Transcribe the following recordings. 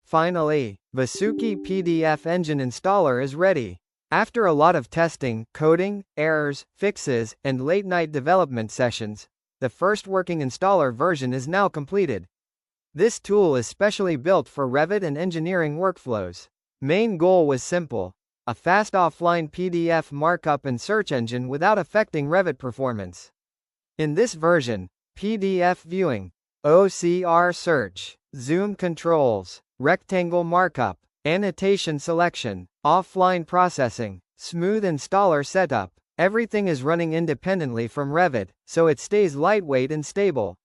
Finally, Vasuki PDF Engine installer is ready. After a lot of testing, coding, errors, fixes, and late-night development sessions, the first working installer version is now completed. This tool is specially built for Revit and engineering workflows. Main goal was simple: a fast offline PDF markup and search engine without affecting Revit performance. In this version, PDF viewing, OCR search, zoom controls, rectangle markup, annotation selection, offline processing, smooth installer setup, everything is running independently from Revit, so it stays lightweight and stable.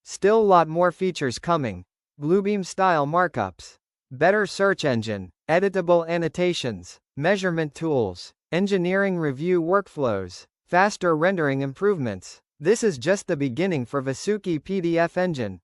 Still lot more features coming: Bluebeam style markups, better search engine, editable annotations, measurement tools, engineering review workflows, faster rendering improvements. This is just the beginning for Vasuki PDF Engine.